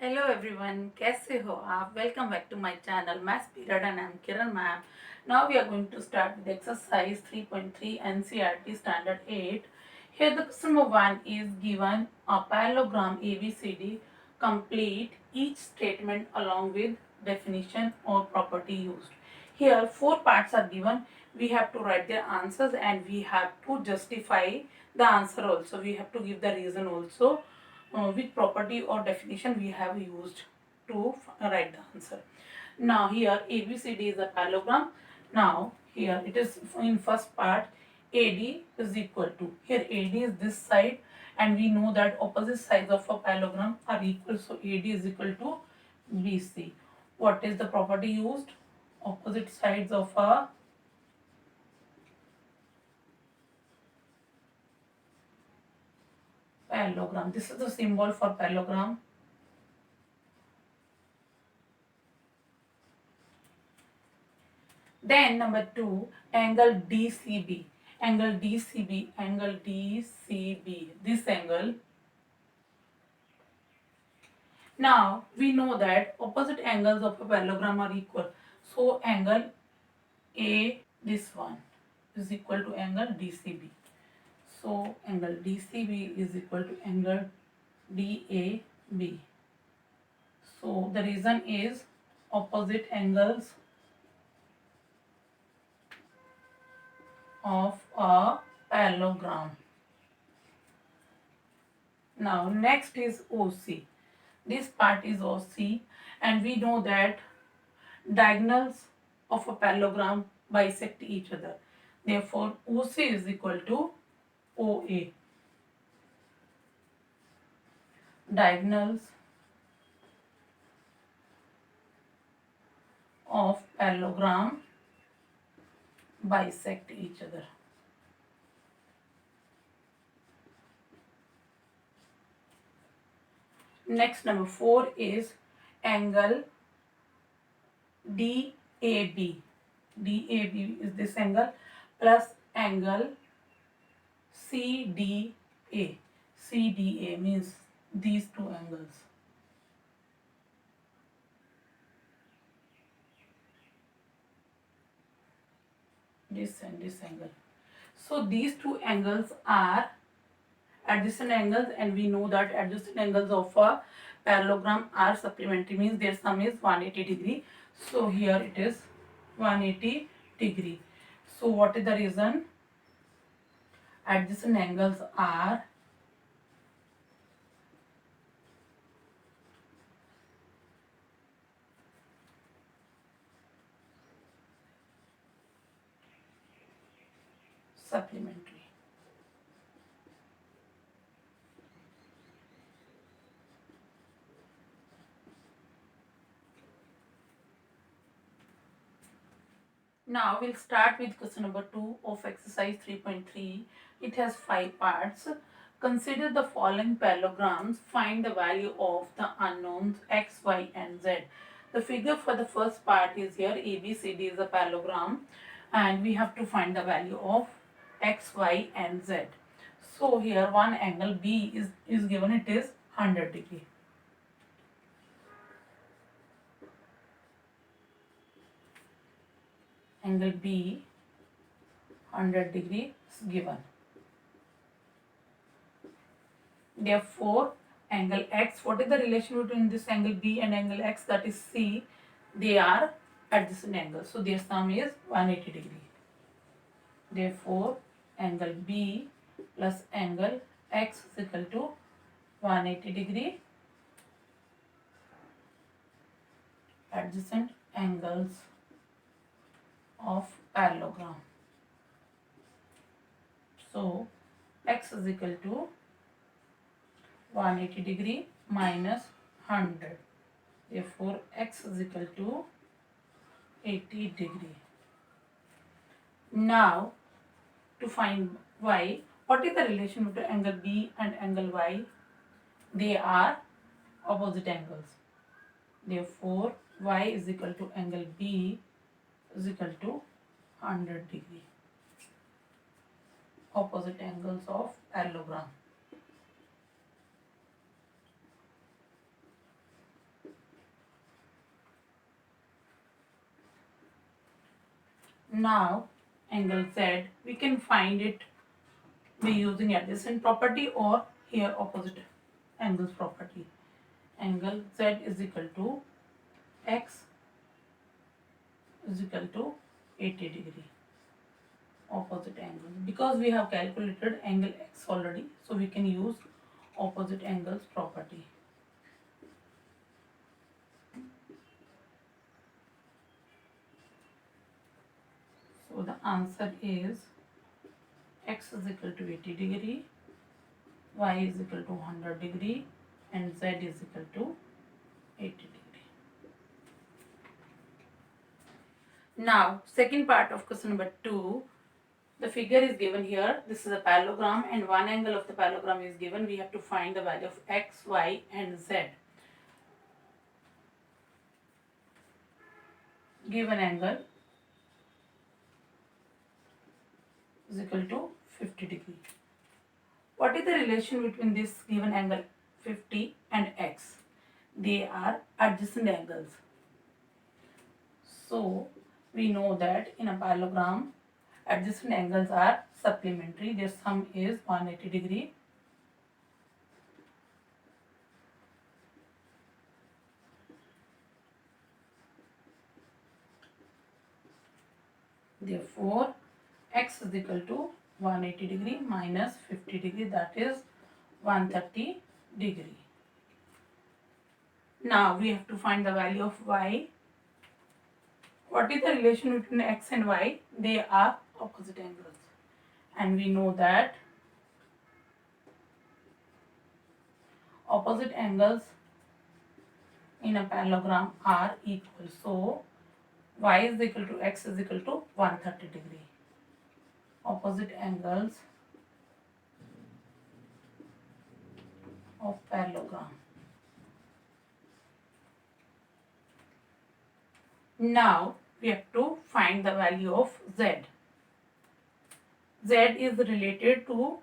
Hello everyone, कैसे हो आप? Welcome back to my channel maths period and I am Kiran ma'am. Now we are going to start with exercise 3.3 NCERT standard 8. Here the question number 1 is given a parallelogram ABCD. Complete each statement along with definition or property used. Here 4 parts are given. We have to write their answers and we have to justify the answer also. We have to give the reason also, which property or definition we have used to write the answer. Now here ABCD is a parallelogram. Now here it is in first part AD is equal to, here AD is this side and we know that opposite sides of a parallelogram are equal, so AD is equal to BC. What is the property used? Opposite sides of a parallelogram. This is the symbol for parallelogram. Then number 2, angle DCB. Angle DCB, angle DCB, this angle. Now we know that opposite angles of a parallelogram are equal. So angle A, this one, is equal to angle DCB. So angle DCB is equal to angle DAB. So the reason is opposite angles of a parallelogram. Now next is OC. This part is OC and we know that diagonals of a parallelogram bisect each other. Therefore OC is equal to OA. Diagonals of parallelogram bisect each other. Next, number 4 is angle DAB. DAB is this angle plus angle CDA. CDA means these two angles. This and this angle. So these two angles are adjacent angles and we know that adjacent angles of a parallelogram are supplementary, means their sum is 180 degree. So here it is 180 degree. So what is the reason? Adjacent angles are supplementary. Now we'll start with question number 2 of exercise 3.3. It has 5 parts. Consider the following parallelograms. Find the value of the unknowns x, y and z. The figure for the first part is here. ABCD is a parallelogram and we have to find the value of x, y and z. So here one angle B is given, it is 100 degree. Angle B 100 degree is given. Therefore angle X, what is the relation between this angle B and angle X, that is C? They are adjacent angles, so their sum is 180 degree. Therefore angle B plus angle X is equal to 180 degree. Adjacent angles of parallelogram. So X is equal to 180 degree minus 100. Therefore X is equal to 80 degree. Now to find Y, what is the relation between angle B and angle Y? They are opposite angles. Therefore Y is equal to angle B is equal to 100 degree. Opposite angles of parallelogram. Now angle Z, we can find it by using adjacent property or here opposite angles property. Angle Z is equal to X is equal to 80 degree. Opposite angles, because we have calculated angle X already, so we can use opposite angles property. So the answer is X is equal to 80 degree, Y is equal to 100 degree, and Z is equal to 80 degree. Now second part of question number 2. The figure is given here. This is a parallelogram and one angle of the parallelogram is given. We have to find the value of X, Y and Z. Given angle is equal to 50 degree. What is the relation between this given angle 50 and X? They are adjacent angles. So we know that in a parallelogram, adjacent angles are supplementary. Their sum is 180 degree. Therefore, X is equal to 180 degree minus 50 degree, that is 130 degree. Now we have to find the value of Y. What is the relation between X and Y? They are opposite angles. And we know that opposite angles in a parallelogram are equal. So Y is equal to X is equal to 130 degree. Opposite angles of parallelogram. Now we have to find the value of Z. Z is related to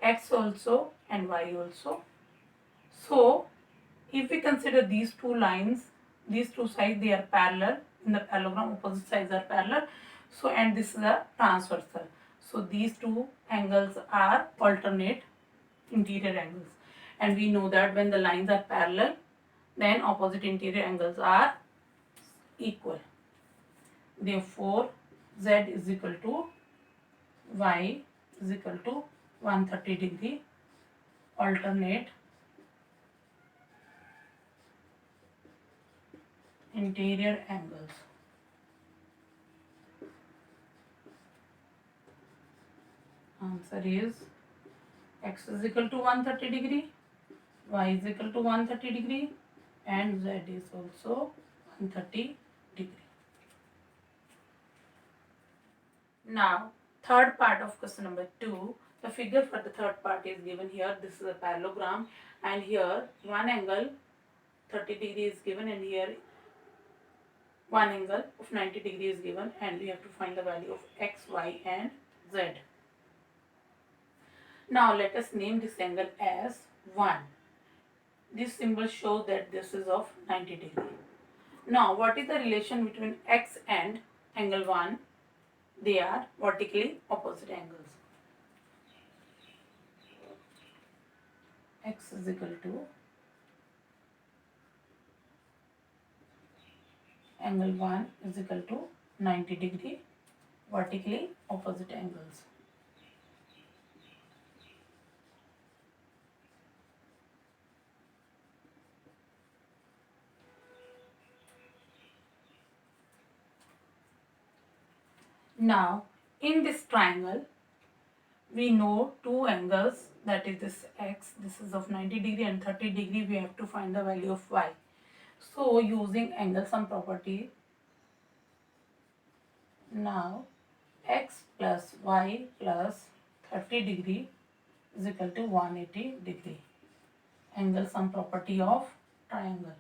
X also and Y also. So if we consider these two lines, these two sides, they are parallel. In the parallelogram, opposite sides are parallel. So and this is a transversal. So these two angles are alternate interior angles. And we know that when the lines are parallel, then opposite interior angles are equal. Therefore, Z is equal to Y is equal to 130 degree alternate interior angles. Answer is X is equal to 130 degree, Y is equal to 130 degree, and Z is also 130 degree. Now, third part of question number 2. The figure for the third part is given here. This is a parallelogram, and here one angle 30 degree is given, and here one angle of 90 degree is given, and we have to find the value of X, Y and Z. Now let us name this angle as 1. This symbol shows that this is of 90 degree. Now what is the relation between X and angle 1? They are vertically opposite angles. X is equal to angle 1 is equal to 90 degree, vertically opposite angles. Now in this triangle, we know two angles, that is this X, this is of 90 degree, and 30 degree. We have to find the value of Y. So using angle sum property, now X plus Y plus 30 degree is equal to 180 degree. Angle sum property of triangle.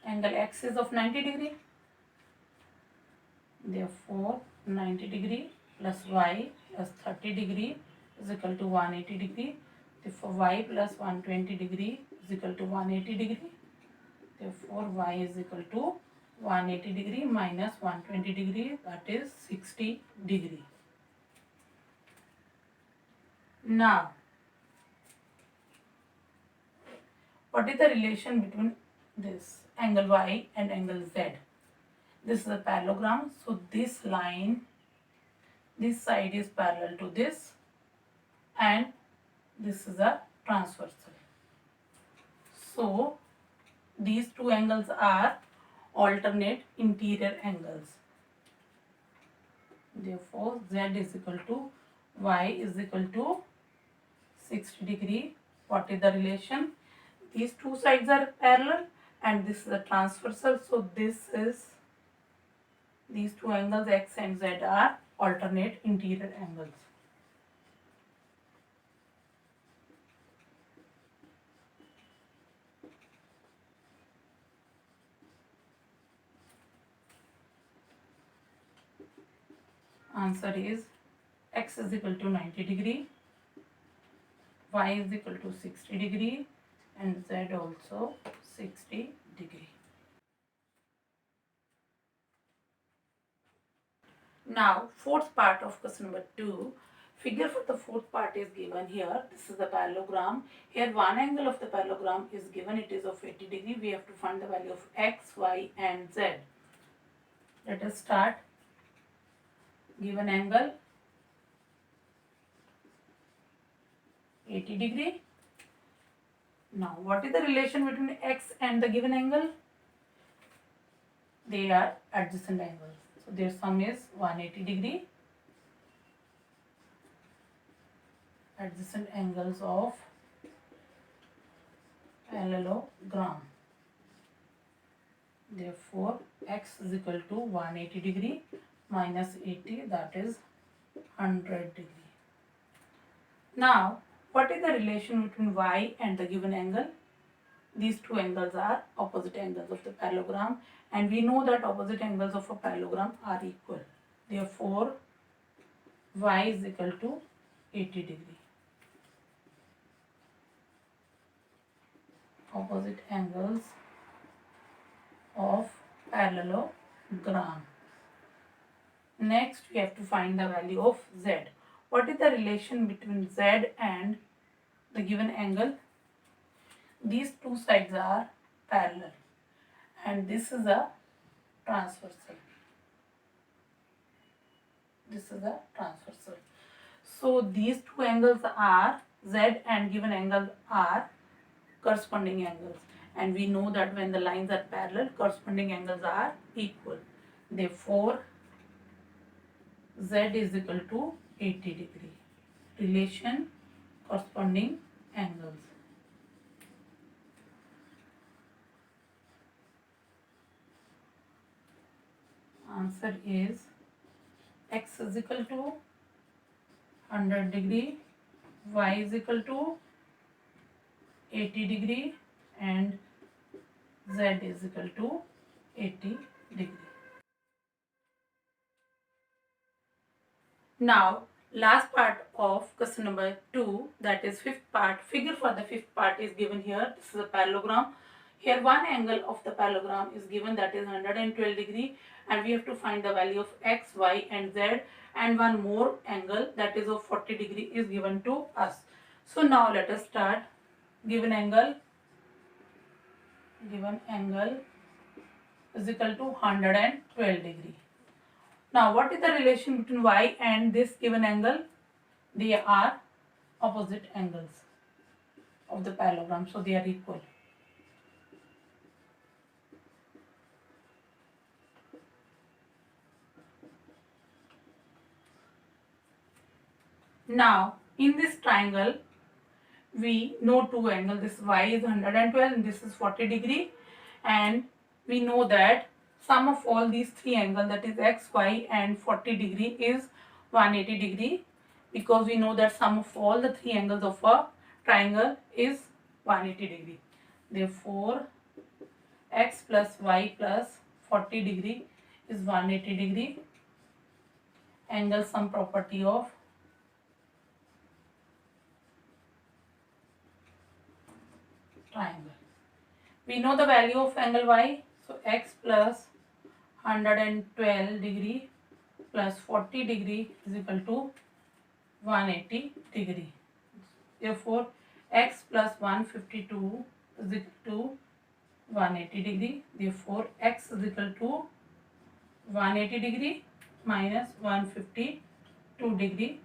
Angle X is of 90 degree. Therefore 90 degree plus Y plus 30 degree is equal to 180 degree. Therefore y plus 120 degree is equal to 180 degree. Therefore y is equal to 180 degree minus 120 degree, that is 60 degree. Now, what is the relation between this angle y and angle z? This is a parallelogram, so this line, this side is parallel to this, and this is a transversal. So these two angles are alternate interior angles. Therefore z is equal to y is equal to 60 degree. What is the relation? These two sides are parallel and this is a transversal, so this is, these two angles x and z are alternate interior angles. Answer is x is equal to 90 degree, y is equal to 60 degree, and z also 60 degree. Now, fourth part of question number 2. Figure for the fourth part is given here. This is the parallelogram. Here one angle of the parallelogram is given. It is of 80 degree. We have to find the value of x, y and z. Let us start. Given angle 80 degree. Now, what is the relation between x and the given angle? They are adjacent angles. So, their sum is 180 degree. Adjacent angles of parallelogram. Therefore, x is equal to 180 degree minus 80, that is 100 degree. Now, what is the relation between y and the given angle? These two angles are opposite angles of the parallelogram, and we know that opposite angles of a parallelogram are equal. Therefore, y is equal to 80 degree. Opposite angles of parallelogram. Next, we have to find the value of z. What is the relation between z and the given angle? These two sides are parallel and this is a transversal. This is a transversal. So these two angles are, z and given angle are corresponding angles, and we know that when the lines are parallel, corresponding angles are equal. Therefore, z is equal to 80 degree. Relation corresponding angles. Answer is x is equal to 100 degree, y is equal to 80 degree, and z is equal to 80 degree. Now, last part of question number 2, that is fifth part. Figure for the fifth part is given here. This is a parallelogram. Here one angle of the parallelogram is given, that is 112 degree, and we have to find the value of x, y and z, and one more angle that is of 40 degree is given to us. So now let us start. Given angle is equal to 112 degree. Now, what is the relation between y and this given angle? They are opposite angles of the parallelogram, so they are equal. Now, in this triangle, we know two angles. This y is 112 and this is 40 degree, and we know that sum of all these three angles, that is x, y and 40 degree, is 180 degree, because we know that sum of all the three angles of a triangle is 180 degree. Therefore, x plus y plus 40 degree is 180 degree. Angle sum property of triangle. We know the value of angle y. So x plus 112 degree plus 40 degree is equal to 180 degree. Therefore, x plus 152 is equal to 180 degree. Therefore, x is equal to 180 degree minus 152 degree.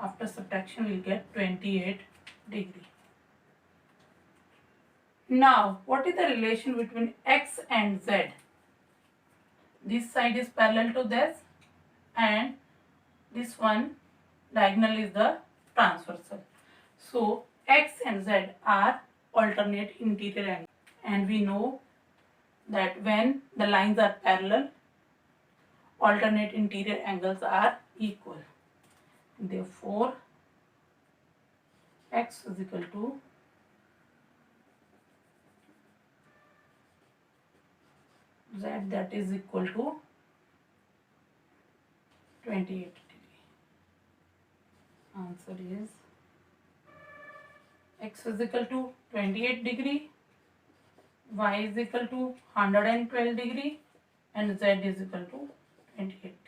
After subtraction, we will get 28 degree. Now, what is the relation between x and z? This side is parallel to this and this one diagonal is the transversal. So, x and z are alternate interior angles. And we know that when the lines are parallel, alternate interior angles are equal. Therefore, x is equal to z, that is equal to 28 degree. Answer is x is equal to 28 degree, y is equal to 112 degree and z is equal to 28 degree.